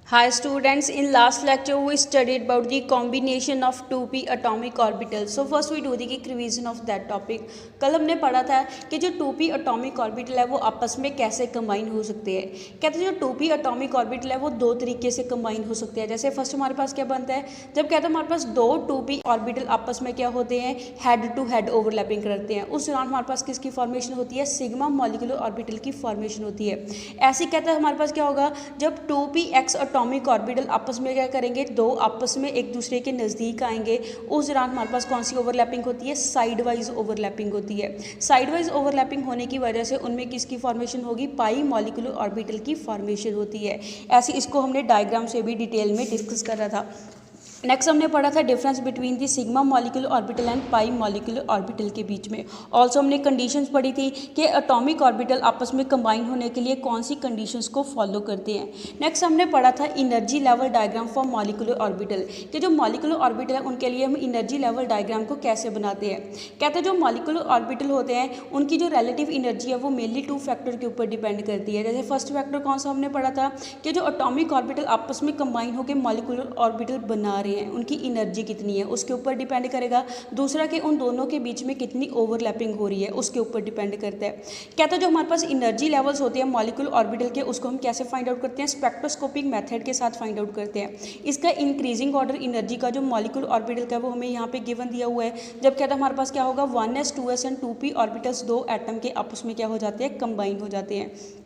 Hi students, in last lecture we studied about the combination of 2p atomic orbitals. So first we do the revision of that topic. कल हमने पढ़ा था कि जो 2p atomic orbital है वो आपस में कैसे कंबाइन हो सकते हैं। कहते हैं जो 2p atomic orbital है वो दो तरीके से कंबाइन हो सकते हैं। जैसे फर्स्ट हमारे पास क्या बनता है, जब कहते हैं हमारे पास दो 2p ऑर्बिटल आपस में क्या होते हैं, हेड टू हेड ओवरलैपिंग करते हैं, उस दौरान हमारे पास किसकी फॉर्मेशन होती है, सिग्मा मॉलिक्यूलर ऑर्बिटल की फॉर्मेशन होती है। ऐसे कहते हैं हमारे पास क्या होगा, जब 2px एटॉमिक ऑर्बिटल आपस में क्या करेंगे, दो आपस में एक दूसरे के नज़दीक आएंगे, उस दौरान हमारे पास कौन सी ओवरलैपिंग होती है, साइड वाइज ओवरलैपिंग होती है। साइड वाइज ओवरलैपिंग होने की वजह से उनमें किसकी फॉर्मेशन होगी, पाई मॉलिक्यूलर ऑर्बिटल की फॉर्मेशन होती है। ऐसे इसको हमने डायग्राम से भी डिटेल में डिस्कस करा था। नेक्स्ट हमने पढ़ा था difference between the sigma molecular orbital and pi molecular orbital के बीच में। ऑल्सो हमने कंडीशंस पढ़ी थी कि एटॉमिक ऑर्बिटल आपस में कंबाइन होने के लिए कौन सी कंडीशंस को फॉलो करते हैं। नेक्स्ट हमने पढ़ा था energy level diagram for molecular orbital, कि जो मॉलिक्यूलर ऑर्बिटल है उनके लिए हम एनर्जी लेवल डायग्राम को कैसे बनाते हैं। कहते हैं जो मॉलिक्यूलर ऑर्बिटल होते हैं उनकी जो रिलेटिव एनर्जी है वो मेनली टू फैक्टर के ऊपर डिपेंड करती है। जैसे फर्स्ट फैक्टर कौन सा हमने पढ़ा था, कि जो एटॉमिक ऑर्बिटल आपस में कंबाइन होकर मॉलिक्यूलर ऑर्बिटल बना रहे हैं उनकी एनर्जी कितनी है उसके ऊपर डिपेंड करेगा। दूसरा कि उन दोनों के बीच में कितनी ओवरलैपिंग हो रही है उसके ऊपर डिपेंड करता है। कहते हैं जो हमारे पास एनर्जी लेवल्स होते हैं मॉलिक्यूलर ऑर्बिटल के, उसको हम कैसे फाइंड आउट करते हैं, स्पेक्ट्रोस्कोपिक मेथड के साथ फाइंड आउट करते हैं। इसका इंक्रीजिंग ऑर्डर एनर्जी का जो मॉलिक्यूलर ऑर्बिटल का वो हमें यहाँ पे गिवन दिया हुआ है। जब कहता है हमारे पास क्या होगा, 1s 2s and 2p orbitals दो एटम के आपस में क्या हो जाते हैं, कंबाइन हो जाते हैं।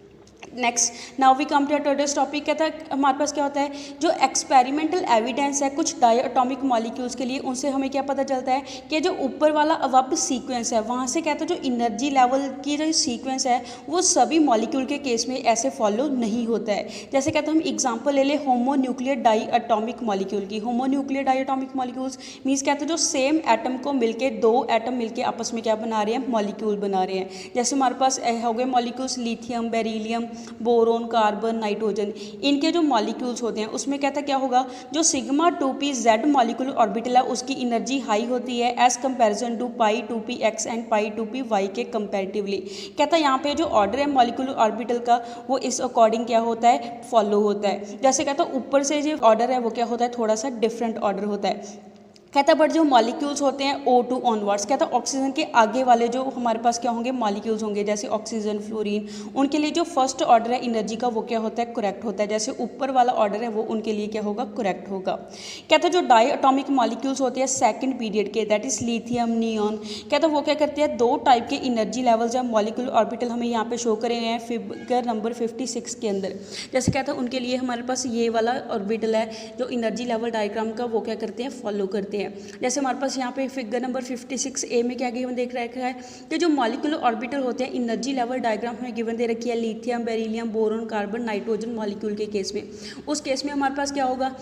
Next now we come to today's topic. कहता है हमारे पास क्या होता है, जो एक्सपेरिमेंटल एविडेंस है कुछ डायटॉमिक मॉलिक्यूल्स के लिए, उनसे हमें क्या पता चलता है कि जो ऊपर वाला अवप सीक्वेंस है वहाँ से कहते हैं जो एनर्जी लेवल की जो सीक्वेंस है वो सभी मॉलिक्यूल के केस में ऐसे फॉलो नहीं होता है। जैसे कहते हैं हम एग्जाम्पल ले लें होमोन्यूक्लियर डायटॉमिक मॉलिक्यूल की। होमोन्यूक्लियर डायटॉमिक मॉलिक्यूल्स मीन्स कहते हैं जो सेम एटम को मिलके दो एटम मिलके आपस में क्या बना रहे हैं, मॉलिक्यूल बना रहे हैं। जैसे हमारे पास हो गए molecules lithium, beryllium, boron, carbon, nitrogen, इनके जो मॉलिक्यूल्स होते हैं उसमें कहता क्या होगा, जो sigma 2p z molecular orbital है उसकी एनर्जी हाई होती है as comparison to pi 2p x and pi 2p y के कंपैरेटिवली। कहता है यहाँ पे जो ऑर्डर है मॉलिक्यूलर ऑर्बिटल का वो इस अकॉर्डिंग क्या होता है, फॉलो होता है। जैसे कहता है ऊपर से जो ऑर्डर है वो क्या होता है, थोड़ा सा डिफरेंट ऑर्डर होता है। कहता है बट जो मॉलिक्यूल्स होते हैं O2 ऑनवर्ड्स, कहता है ऑक्सीजन के आगे वाले जो हमारे पास क्या होंगे, मॉलिक्यूल्स होंगे, जैसे ऑक्सीजन, फ्लोरीन, उनके लिए जो फर्स्ट ऑर्डर है एनर्जी का वो क्या होता है, करेक्ट होता है। जैसे ऊपर वाला ऑर्डर है वो उनके लिए क्या होगा, करेक्ट होगा। कहता है जो डाई एटॉमिक मॉलिक्यूल्स होते हैं सेकंड पीरियड के, दैट इज लिथियम, नियॉन, कहता है वो क्या करते हैं, दो टाइप के एनर्जी लेवल्स या मॉलिक्यूलर ऑर्बिटल हमें यहाँ पे शो करे हैं फिगर नंबर 56 के अंदर। जैसे कहता है उनके लिए हमारे पास ये वाला ऑर्बिटल है जो एनर्जी लेवल डायग्राम का वो क्या करते हैं, फॉलो करते हैं। जैसे हमारे पास यहाँ पे फिगर नंबर 56A में क्या गिवन देख रखा है कि जो मॉलिक्यूलर ऑर्बिटल होते हैं एनर्जी लेवल डायग्राम में गिवन दे रखी है lithium, beryllium, boron, carbon, nitrogen molecule के केस में। उस केस में हमारे पास क्या होगा,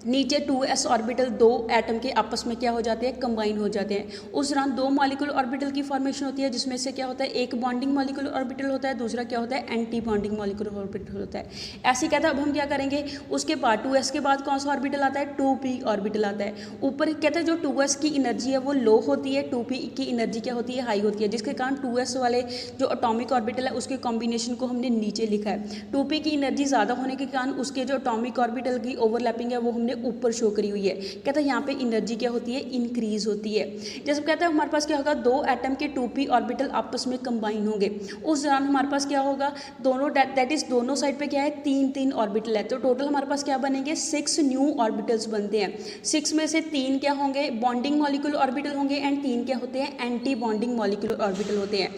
नीचे 2s ऑर्बिटल दो एटम के आपस में क्या हो जाते हैं, कंबाइन हो जाते हैं। उस दौरान दो मॉलिक्यूलर ऑर्बिटल की फॉर्मेशन होती है जिसमें से क्या होता है, एक बॉन्डिंग मॉलिक्यूलर ऑर्बिटल होता है, दूसरा क्या होता है, एंटी बॉन्डिंग मॉलिक्यूलर ऑर्बिटल होता है। ऐसे कहता है अब हम क्या करेंगे, उसके बाद 2s के बाद कौन सा ऑर्बिटल आता है, 2p ऑर्बिटल आता है। ऊपर कहता है जो 2s की एनर्जी है वो लो होती है, 2p की एनर्जी क्या होती है, हाई होती है, जिसके कारण 2s वाले जो अटोमिक ऑर्बिटल है उसके कॉम्बिनेशन को हमने नीचे लिखा है। 2p की एनर्जी ज़्यादा होने के कारण उसके जो अटोमिक ऑर्बिटल की ओवरलैपिंग है वो हमने ऊपर शो करी हुई है। कहता है यहाँ पे एनर्जी क्या होती है, इंक्रीज होती है। जैसे कहता है हमारे पास क्या होगा, दो एटम के 2p ऑर्बिटल आपस में कंबाइन होंगे, उस दौरान हमारे पास क्या होगा, दोनों दैट इज दोनों साइड पे क्या है, तीन तीन ऑर्बिटल है, तो टोटल हमारे पास क्या बनेंगे, 6 न्यू ऑर्बिटल्स बनते हैं। 6 में से 3 क्या होंगे, बॉन्डिंग मॉलिक्यूलर ऑर्बिटल होंगे एंड 3 क्या होते हैं, एंटी बॉन्डिंग मॉलिक्यूलर ऑर्बिटल होते हैं।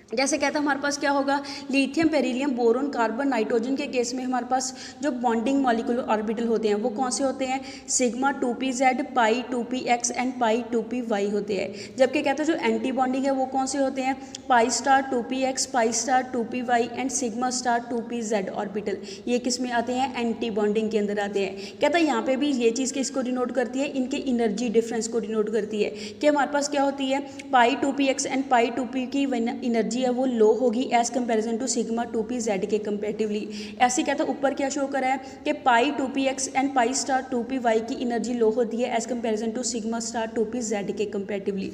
जैसे कहता है हमारे पास क्या होगा, lithium, beryllium, boron, carbon, nitrogen के केस में हमारे पास जो बॉन्डिंग मॉलिक्यूलर ऑर्बिटल होते हैं वो कौन से होते हैं, sigma 2pz, pi 2px and pi 2py होते हैं। जबकि कहता है जो एंटी बॉन्डिंग है वो कौन से होते हैं, pi star 2px, pi star 2py and sigma star 2pz orbital. ये किस में आते हैं, एंटी बॉन्डिंग के अंदर आते हैं। कहता है यहाँ पे भी ये चीज़ किसको डिनोट करती है, इनके एनर्जी डिफरेंस को डिनोट करती है कि हमारे पास क्या होती है, पाई 2px एंड पाई 2p की एनर्जी है वो लो होगी as comparison to sigma 2pz के कंपेरेटिवली। ऐसे कहता है ऊपर क्या शो करा है कि पाई 2px and pi star 2py की एनर्जी लो होती है as comparison to sigma star 2pz के कंपेरेटिवली।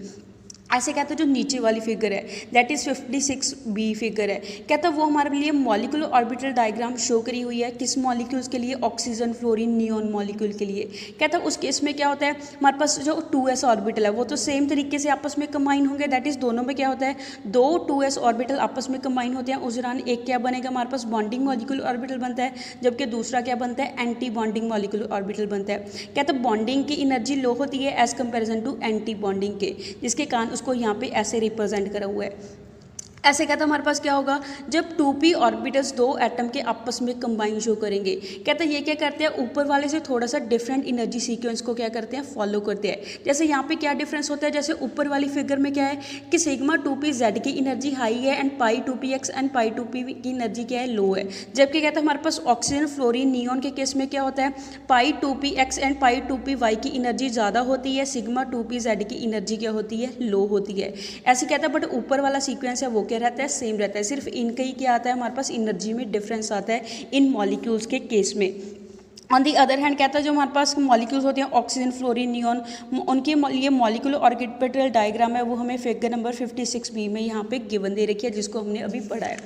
ऐसे कहते हैं जो नीचे वाली फिगर है दैट इज़ 56B फिगर है, कहता है वो हमारे लिए मॉलिक्यूलर ऑर्बिटल डायग्राम शो करी हुई है किस मॉलिक्यूल्स के लिए, ऑक्सीजन फ्लोरीन नियॉन मॉलिक्यूल के लिए। कहता है उस केस में क्या होता है हमारे पास जो 2s ऑर्बिटल है वो तो सेम तरीके से आपस में कंबाइन होंगे, दैट इज़ दोनों में क्या होता है 2 2s ऑर्बिटल आपस में कंबाइन होते हैं। उस दौरान एक क्या बनेगा हमारे पास बॉन्डिंग मॉलिक्यूलर ऑर्बिटल बनता है, जबकि दूसरा क्या बनता है एंटी बॉन्डिंग मॉलिक्यूलर ऑर्बिटल बनता है। कहता है बॉन्डिंग की एनर्जी लो होती है as comparison to anti bonding के, जिसके कारण उसको यहाँ पे ऐसे रिप्रेजेंट करा हुआ है। ऐसे कहता है हमारे पास क्या होगा जब 2p ऑर्बिटल्स दो एटम के आपस में कंबाइन शो करेंगे। कहता है ये क्या करते हैं ऊपर वाले से थोड़ा सा डिफरेंट एनर्जी सीक्वेंस को क्या करते हैं फॉलो करते हैं। जैसे यहाँ पे क्या डिफरेंस होता है, जैसे ऊपर वाली फिगर में क्या है कि सिग्मा 2p z की एनर्जी हाई है and pi 2px and pi 2p की एनर्जी क्या है लो है। जबकि कहता है हमारे पास ऑक्सीजन फ्लोरीन नियॉन के केस में क्या होता है पाई 2px एंड पाई 2py की एनर्जी ज़्यादा होती है, सिग्मा 2p z की एनर्जी क्या होती है लो होती है। ऐसे कहता है बट ऊपर वाला सीक्वेंस है वो रहता है सेम रहता है, सिर्फ इनका ही क्या आता है हमारे पास एनर्जी में डिफरेंस आता है इन मॉलिक्यूल्स के केस में। ऑन दी अदर हैंड कहता है जो हमारे पास मॉलिक्यूल्स होते हैं ऑक्सीजन फ्लोरीन नियॉन उनके ये मॉलिक्यूलर ऑर्बिटल डायग्राम है वो हमें फिगर नंबर 56B में यहाँ पे गिवन दे रखी है जिसको हमने अभी पढ़ा है।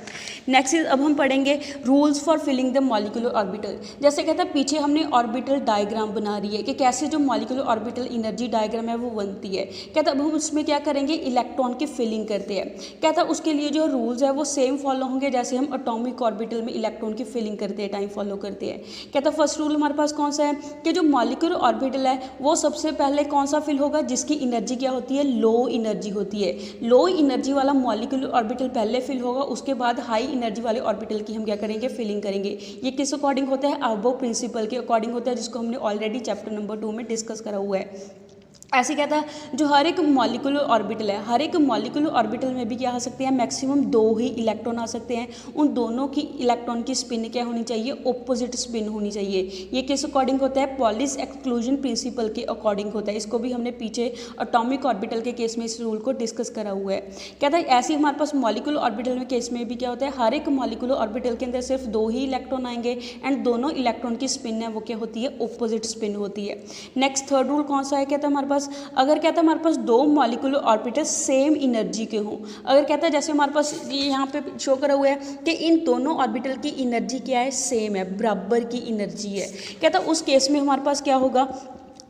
नेक्स्ट इज अब हम पढ़ेंगे rules for filling the molecular orbital. जैसे कहता है पीछे हमने ऑर्बिटल डायग्राम बना रही है कि कैसे जो मॉलिक्यूलर ऑर्बिटल एनर्जी डायग्राम है वो बनती है। कहता अब हम उसमें क्या करेंगे इलेक्ट्रॉन की फिलिंग करते हैं। कहता उसके लिए जो रूल्स है वो सेम फॉलो होंगे जैसे हम एटॉमिक ऑर्बिटल में इलेक्ट्रॉन की फिलिंग करते हैं टाइम फॉलो करते हैं। कहता फर्स्ट हमारे पास कौन सा है कि जो मॉलिक्यूलर ऑर्बिटल है वो सबसे पहले कौन सा फिल होगा जिसकी एनर्जी क्या होती है लो एनर्जी होती है। लो एनर्जी वाला मॉलिक्यूलर ऑर्बिटल पहले फिल होगा, उसके बाद हाई एनर्जी वाले ऑर्बिटल की हम क्या करेंगे फिलिंग करेंगे। ये किस अकॉर्डिंग होता है अबोव प्रिंसिपल के अकॉर्डिंग होता है जिसको हमने ऑलरेडी चैप्टर नंबर 2 में डिस्कस करा हुआ है। ऐसे कहता है जो हर एक मॉलिक्यूलर ऑर्बिटल है हर एक मॉलिक्यूलर ऑर्बिटल में भी क्या आ सकते हैं मैक्सिमम 2 ही इलेक्ट्रॉन आ सकते हैं। उन दोनों की इलेक्ट्रॉन की स्पिन क्या होनी चाहिए ऑपोजिट स्पिन होनी चाहिए। ये किस अकॉर्डिंग होता है पॉलिस एक्सक्लूजन प्रिंसिपल के अकॉर्डिंग होता है। इसको भी हमने पीछे एटॉमिक ऑर्बिटल के केस में इस रूल को डिस्कस करा हुआ है। कहता है ऐसे हमारे पास मॉलिक्यूलर ऑर्बिटल में केस में भी क्या होता है हर एक मॉलिक्यूलर ऑर्बिटल के अंदर सिर्फ 2 ही इलेक्ट्रॉन आएंगे एंड दोनों इलेक्ट्रॉन की स्पिन है वो क्या होती है ऑपोजिट स्पिन होती है। नेक्स्ट थर्ड रूल कौन सा है कहता है हमारे पास अगर कहता है हमारे पास 2 मॉलिक्यूलर ऑर्बिटल सेम एनर्जी के हों। अगर कहता है जैसे हमारे पास ये यहाँ पे शो करा हुआ है कि इन दोनों ऑर्बिटल की एनर्जी क्या है सेम है बराबर की एनर्जी है। कहता है उस केस में हमारे पास क्या होगा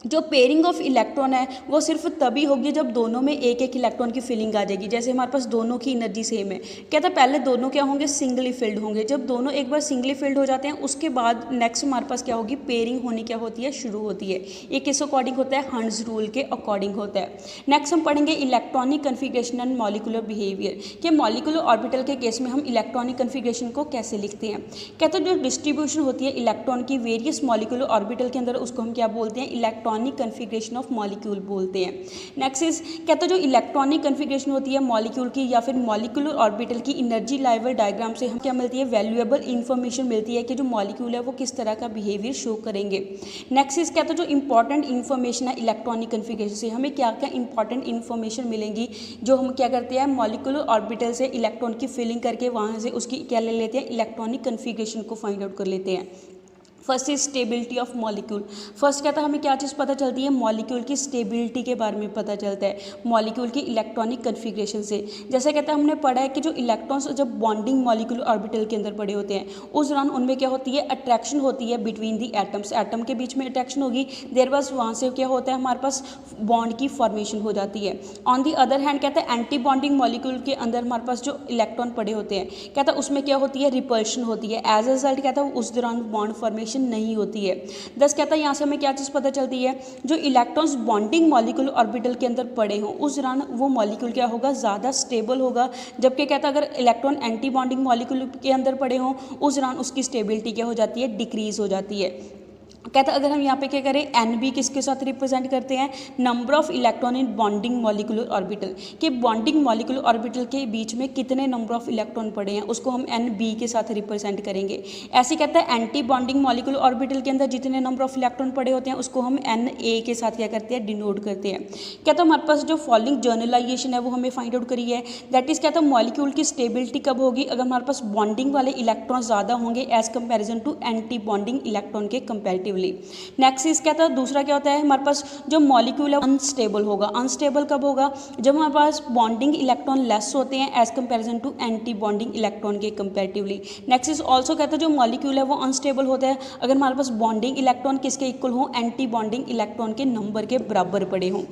जो पेयरिंग ऑफ इलेक्ट्रॉन है वो सिर्फ तभी होगी जब दोनों में एक एक इलेक्ट्रॉन की फिलिंग आ जाएगी। जैसे हमारे पास दोनों की एनर्जी सेम है। कहता है पहले दोनों क्या होंगे सिंगली फिल्ड होंगे, जब दोनों एक बार सिंगली फिल्ड हो जाते हैं उसके बाद नेक्स्ट हमारे पास क्या होगी पेयरिंग होनी क्या होती है शुरू होती है। ये किस अकॉर्डिंग होता है हंड्स रूल के अकॉर्डिंग होता है। नेक्स्ट हम पढ़ेंगे electronic configuration and molecular behaviour कि मॉलिक्यूलर ऑर्बिटल के केस में हम इलेक्ट्रॉनिक कन्फिग्रेशन को कैसे लिखते हैं। कहते हैं जो डिस्ट्रीब्यूशन होती है इलेक्ट्रॉन की वेरियस मॉलिक्यूलर ऑर्बिटल के अंदर उसको हम क्या बोलते हैं इलेक्ट्रॉनिक कन्फिग्रेशन ऑफ मॉलिक्यूल बोलते हैं। नेक्स्ट इज कहते हैं जो इलेक्ट्रॉनिक कन्फिग्रेशन होती है मॉलिक्यूल की या फिर मॉलिक्यूलर ऑर्बिटल की एनर्जी लेवल डायग्राम से हम क्या मिलती है वैल्यूएबल इंफॉर्मेशन मिलती है कि जो मॉलिक्यूल है वो किस तरह का बिहेवियर शो करेंगे। नेक्स्ट इज कहते हैं जो इंपॉर्टेंट इन्फॉर्मेशन है इलेक्ट्रॉनिक कन्फिग्रेशन से हमें क्या क्या इंपॉर्टेंट इन्फॉर्मेशन मिलेंगी जो हम क्या करते हैं मॉलिक्यूलर ऑर्बिटल से इलेक्ट्रॉन की फिलिंग करके वहाँ से उसकी क्या ले लेते हैं इलेक्ट्रॉनिक कन्फिग्रेशन को फाइंड आउट कर लेते हैं। First is stability of molecule. First कहता है हमें क्या चीज़ पता चलती है मॉलिक्यूल की स्टेबिलिटी के बारे में पता चलता है मॉलिक्यूल की इलेक्ट्रॉनिक कन्फिग्रेशन से। जैसे कहता है हमने पढ़ा है कि जो इलेक्ट्रॉन्स जब बॉन्डिंग मॉलिक्यूल ऑर्बिटल के अंदर पड़े होते हैं उस दौरान उनमें क्या होती है अट्रैक्शन होती है बिटवीन दी एटम्स, एटम के बीच में अट्रैक्शन होगी देर बस वहाँ से क्या होता है हमारे पास बॉन्ड की फॉर्मेशन हो जाती है। ऑन दी अदर हैंड कहता है एंटी बॉन्डिंग मॉलिक्यूल के अंदर हमारे पास जो इलेक्ट्रॉन पड़े होते हैं कहता है उसमें क्या होती है रिपल्शन होती है। एज अ रिजल्ट कहता है उस दौरान बॉन्ड फॉर्मेशन नहीं होती है। दस कहता है यहाँ से हमें क्या चीज़ पता चलती है जो इलेक्ट्रॉन्स बॉन्डिंग मॉलिक्यूल ऑर्बिटल के अंदर पड़े हों उस दौरान वो मॉलिक्यूल क्या होगा ज़्यादा स्टेबल होगा। जबकि कहता है अगर इलेक्ट्रॉन एंटी बॉन्डिंग मॉलिक्यूल के अंदर पड़े हों उस दौरान उसकी स्टेबिलिटी क्या हो जाती है डिक्रीज हो जाती है। कहता है अगर हम यहाँ पे क्या करें एन बी किसके साथ रिप्रेजेंट करते हैं number of electron in bonding molecular orbital कि बॉन्डिंग मॉलिक्यूलर ऑर्बिटल के बीच में कितने नंबर ऑफ इलेक्ट्रॉन पड़े हैं उसको हम एन बी के साथ रिप्रेजेंट करेंगे। ऐसे कहता है एंटी बॉन्डिंग मॉलिक्यूलर ऑर्बिटल के अंदर जितने नंबर ऑफ इलेक्ट्रॉन पड़े होते हैं उसको हम एन ए के साथ क्या करते हैं डिनोट करते हैं। कहता है हमारे पास जो फॉलोइंग जर्नलाइजेशन है वो हमें फाइंड आउट करी है दैट इज कहता है मॉलिक्यूल की स्टेबिलिटी कब होगी अगर हमारे पास बॉन्डिंग वाले इलेक्ट्रॉन ज़्यादा होंगे as comparison to anti bonding electron के कंपेरेटिवली। कंपेरेटिवली। नेक्स्ट इज कहता है दूसरा क्या होता है हमारे पास जो मॉलिक्यूल है अनस्टेबल होगा। अनस्टेबल कब होगा? जब हमारे पास बॉन्डिंग इलेक्ट्रॉन लेस होते हैं as comparison to anti bonding electron के कंपेरेटिवली। नेक्स्ट इज ऑल्सो कहता है जो मॉलिक्यूल है वो अनस्टेबल होता है अगर हमारे पास बॉन्डिंग इलेक्ट्रॉन किसके इक्वल हो? एंटी बॉन्डिंग इलेक्ट्रॉन के नंबर के बराबर पड़े हों।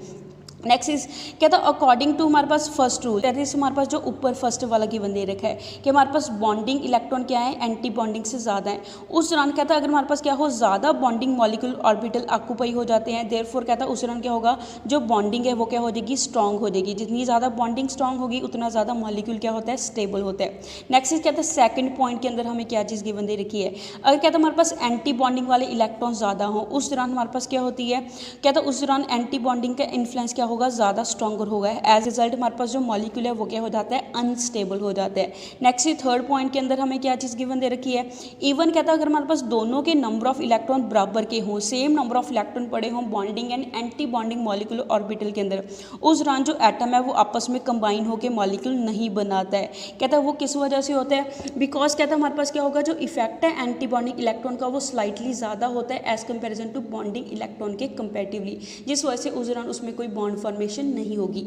नेक्स्ट इज कहता है अकॉर्डिंग टू हमारे पास फर्स्ट रूल, दैट इज हमारे पास जो ऊपर फर्स्ट वाला गिवन दे रखा है कि हमारे पास बॉन्डिंग इलेक्ट्रॉन क्या है? एंटी बॉन्डिंग से ज़्यादा है। उस दौरान कहता है अगर हमारे पास क्या हो ज़्यादा बॉन्डिंग मॉलिक्यूल ऑर्बिटल ऑक्यूपाई हो जाते हैं, देयरफॉर कहता है उस दौरान क्या होगा? जो बॉन्डिंग है वो क्या हो जाएगी? स्ट्रॉन्ग हो जाएगी। जितनी ज़्यादा बॉन्डिंग स्ट्रॉन्ग होगी उतना ज़्यादा मॉलिक्यूल क्या होता है? स्टेबल होता है। नेक्स्ट इज कहता है सेकंड पॉइंट के अंदर हमें क्या चीज़ गिवन दे रखी है? अगर कहता है हमारे पास एंटी बॉन्डिंग वाले इलेक्ट्रॉन ज़्यादा हों उस दौरान हमारे पास क्या होती है? कहता है उस दौरान एंटी बॉन्डिंग का इन्फ्लुएंस क्या होगा? ज़्यादा स्ट्रॉन्गर होगा। एज रिजल्ट हमारे पास जो मॉलिक्यूल है वो क्या हो जाता है? अनस्टेबल हो जाता है। नेक्स्ट थर्ड पॉइंट के अंदर हमें क्या चीज़ गिवन दे रखी है? इवन कहता है अगर हमारे पास दोनों के नंबर ऑफ इलेक्ट्रॉन बराबर के हों, सेम नंबर ऑफ इलेक्ट्रॉन पड़े हों bonding and anti bonding molecule orbital के अंदर, उस दौरान जो एटम है वो आपस में कंबाइन होकर मॉलिक्यूल नहीं बनाता है। कहता है वो किस वजह से होता है? बिकॉज कहता है हमारे पास क्या होगा? जो इफेक्ट है एंटी बॉन्डिंग इलेक्ट्रॉन का वो स्लाइटली ज़्यादा होता है as comparison to bonding electron के कंपेरेटिवली, जिस वजह से उस दौरान उसमें कोई बॉन्ड फॉर्मेशन नहीं होगी।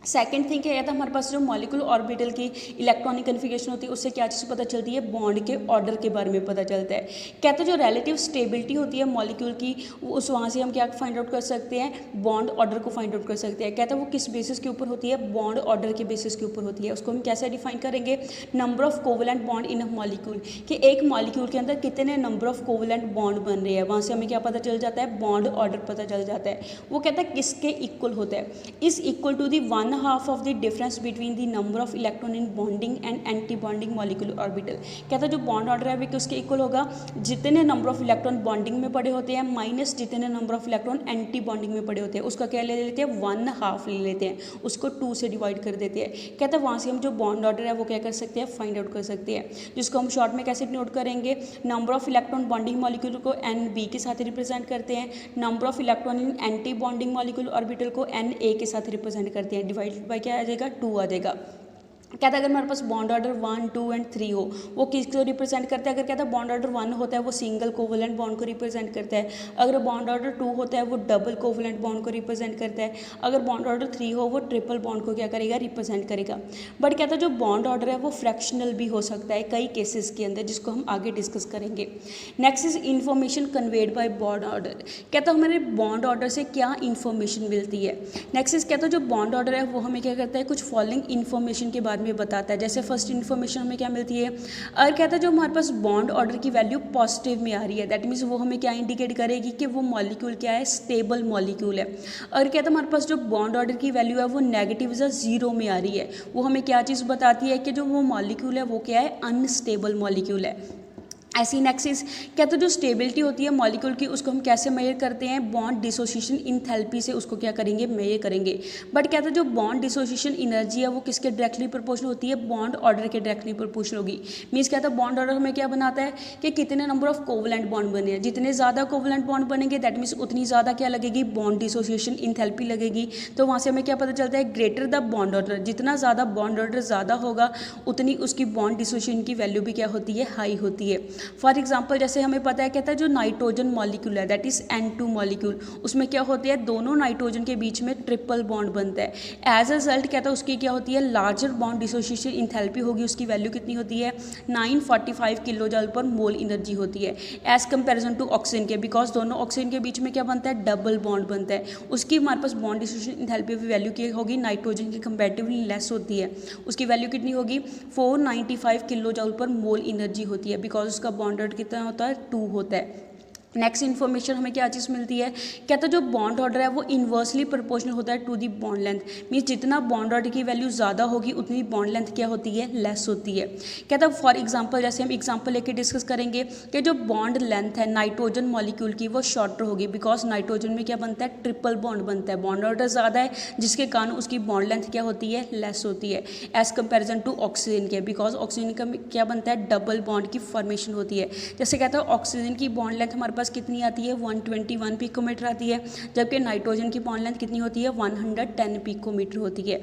सेकेंड थिंग क्या था हमारे पास जो मॉलिक्यूल ऑर्बिटल की इलेक्ट्रॉनिक कन्फिगरेशन होती है उससे क्या चीज़ पता चलती है? बॉन्ड के ऑर्डर के बारे में पता चलता है। कहते हैं जो रिलेटिव स्टेबिलिटी होती है मॉलिक्यूल की उस वहाँ से हम क्या फाइंड आउट कर सकते हैं? बॉन्ड ऑर्डर को फाइंड आउट कर सकते हैं। कहते हैं वो किस बेसिस के ऊपर होती है? बॉन्ड ऑर्डर के बेसिस के ऊपर होती है। उसको हम कैसे डिफाइन करेंगे? Number of covalent bond in a molecule, कि एक मॉलिक्यूल के अंदर कितने नंबर ऑफ कोवेलेंट बॉन्ड बन रहे हैं, वहाँ से हमें क्या पता चल जाता है? बॉन्ड ऑर्डर पता चल जाता है। वो कहता है किसके इक्वल होता है? Is equal to the 1/2 of the difference between the number of electron in bonding and anti bonding molecule orbital. कहता है जो बॉन्ड ऑर्डर है वो किसके इक्वल होगा? जितने नंबर ऑफ इलेक्ट्रॉन बॉन्डिंग में पड़े होते हैं माइनस जितने number of electron anti bonding में पड़े होते हैं, उसका क्या ले लेते हैं? 1/2 ले लेते हैं, उसको 2 से डिवाइड कर देते हैं। कहता है वहाँ से हम जो बॉन्ड ऑर्डर है वो क्या कर सकते हैं? फाइंड आउट कर सकते हैं, जिसको हम शॉर्ट में कैसे नोट करेंगे? Number of electron bonding molecule को NB के साथ रिप्रेजेंट करते हैं, number of electron in anti bonding molecule orbital को NA के साथ रिप्रेजेंट करते हैं। डिवाइडेड बाय क्या आ जाएगा? 2 आ जाएगा। कहता है अगर हमारे पास बॉन्ड ऑर्डर 1, 2 एंड 3 हो वो किसको रिप्रेजेंट करता है? अगर कहता है बॉन्ड ऑर्डर 1 होता है वो सिंगल कोवेलेंट बॉन्ड को रिप्रेजेंट करता है, अगर बॉन्ड ऑर्डर 2 होता है वो डबल कोवेलेंट बॉन्ड को रिप्रेजेंट करता है, अगर बॉन्ड ऑर्डर 3 हो वो ट्रिपल बॉन्ड को क्या करेगा? रिप्रेजेंट करेगा। बट कहता है जो बॉन्ड ऑर्डर है वो फ्रैक्शनल भी हो सकता है कई केसेस के अंदर, जिसको हम आगे डिस्कस करेंगे। Next is information conveyed bye bond order. कहता है हमारे बॉन्ड ऑर्डर से क्या इन्फॉर्मेशन मिलती है? नेक्स्ट इज कहता है जो बॉन्ड ऑर्डर है वो हमें क्या करता है? कुछ फॉलोइंग इन्फॉर्मेशन के बारे में बताता है। जैसे फर्स्ट इन्फॉर्मेशन हमें क्या मिलती है? अगर कहता है जो हमारे पास बॉन्ड ऑर्डर की वैल्यू पॉजिटिव में आ रही है, दैट मीन्स वो हमें क्या इंडिकेट करेगी कि वो मॉलिक्यूल क्या है? स्टेबल मॉलिक्यूल है। अगर कहता है हमारे पास जो बॉन्ड ऑर्डर की वैल्यू है वो नेगेटिव या 0 में आ रही है, वो हमें क्या चीज़ बताती है? कि जो वो मॉलिक्यूल है वो क्या है? अनस्टेबल मॉलिक्यूल है। ऐसी नेक्स्ट इज कहते हैं जो स्टेबिलिटी होती है मॉलिक्यूल की उसको हम कैसे मेजर करते हैं? बॉन्ड डिसोसिएशन इंथैल्पी से उसको क्या करेंगे? मेजर करेंगे। बट कहते हैं जो बॉन्ड डिसोसिएशन एनर्जी है वो किसके डायरेक्टली प्रोपोर्शनल होती है? बॉन्ड ऑर्डर के डायरेक्टली प्रोपोर्शनल होगी। मीन्स कहता है बॉन्ड ऑर्डर हमें क्या बनाता है? कि कितने नंबर ऑफ कोवेलेंट बॉन्ड बने हैं, जितने ज़्यादा कोवेलेंट बॉन्ड बनेंगे दैट मीन्स उतनी ज़्यादा क्या लगेगी? बॉन्ड डिसोसिएशन इंथैल्पी लगेगी। तो वहाँ से हमें क्या पता चलता है? ग्रेटर द बॉन्ड ऑर्डर, जितना ज़्यादा बॉन्ड ऑर्डर ज़्यादा होगा उतनी उसकी बॉन्ड डिसोसिएशन की वैल्यू भी क्या होती है? हाई होती है। फॉर एग्जाम्पल जैसे हमें पता है कहता है जो नाइट्रोजन मॉलिक्यूल है दैट इज N2 मॉलिक्यूल, उसमें क्या होती है? दोनों नाइट्रोजन के बीच में ट्रिपल बॉन्ड बनता है। एज अ रिजल्ट कहता है उसकी क्या होती है? लार्जर बॉन्ड डिसोसिएशन इंथैल्पी होगी, उसकी वैल्यू कितनी होती है? 945 किलो जूल पर मोल एनर्जी होती है एज कंपेरिजन टू ऑक्सीजन के, बिकॉज दोनों ऑक्सीजन के बीच में क्या बनता है? डबल बॉन्ड बनता है। उसकी हमारे पास बॉन्ड डिसोसिएशन इंथैल्पी की वैल्यू क्या होगी? नाइट्रोजन की कंपेरेटिवली लेस होती है, उसकी वैल्यू कितनी होगी? 495 किलो जूल पर मोल एनर्जी होती है, बिकॉज उसका बॉन्ड ऑर्डर कितना होता है? 2 होता है। नेक्स्ट इन्फॉर्मेशन हमें क्या चीज़ मिलती है? कहता है जो बॉन्ड ऑर्डर है वो इन्वर्सली प्रोपोर्शनल होता है to the bond length. Means जितना बॉन्ड ऑर्डर की वैल्यू ज़्यादा होगी उतनी बॉन्ड लेंथ क्या होती है? लेस होती है। कहता है फॉर एग्जांपल जैसे हम एग्जांपल लेके डिस्कस करेंगे कि जो बॉन्ड लेंथ है नाइट्रोजन मॉलिक्यूल की वो शॉर्टर होगी, बिकॉज नाइट्रोजन में क्या बनता है? ट्रिपल बॉन्ड बनता है, बॉन्ड ऑर्डर ज़्यादा है जिसके कारण उसकी बॉन्ड लेंथ क्या होती है? लेस होती है एज कंपेरिजन टू ऑक्सीजन के, बिकॉज ऑक्सीजन का क्या बनता है? डबल बॉन्ड की फॉर्मेशन होती है। जैसे कहता है ऑक्सीजन की बॉन्ड लेंथ हमारे पास कितनी आती है? 121 पिकोमीटर आती है, जबकि नाइट्रोजन की बॉन्ड लेंथ कितनी होती है? 110 पिकोमीटर होती है।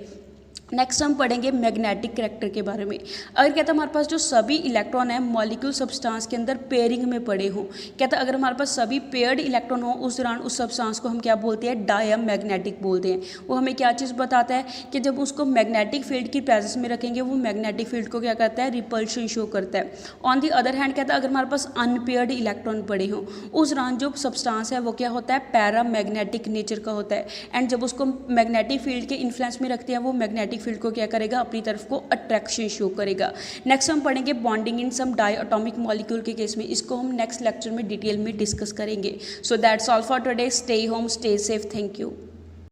नेक्स्ट हम पढ़ेंगे मैग्नेटिक करैक्टर के बारे में। अगर कहता हमारे पास जो सभी इलेक्ट्रॉन है मॉलिक्यूल सब्सटेंस के अंदर पेयरिंग में पड़े हों, कहता अगर हमारे पास सभी पेयर्ड इलेक्ट्रॉन हो उस दौरान उस सब्सटेंस को हम क्या बोलते हैं, डायमैग्नेटिक बोलते हैं। वो हमें क्या चीज़ बताता है कि जब उसको मैग्नेटिक फील्ड की प्रेजेंस में रखेंगे वो मैग्नेटिक फील्ड को क्या करता है, रिपल्शन शो करता है। ऑन दी अदर हैंड कहता है अगर हमारे पास अनपेयर्ड इलेक्ट्रॉन पड़े हों उस दौरान जो सब्सटेंस है वो क्या होता है, पैरामैग्नेटिक नेचर का होता है। एंड जब उसको मैग्नेटिक फील्ड के इन्फ्लुएंस में रखते हैं वो मैग्नेटिक फील्ड को क्या करेगा, अपनी तरफ को अट्रैक्शन शो करेगा। नेक्स्ट हम पढ़ेंगे bonding in some diatomic molecule के केस में, इसको हम नेक्स्ट लेक्चर में डिटेल में डिस्कस करेंगे। So that's all for today. Stay home, stay safe, thank you.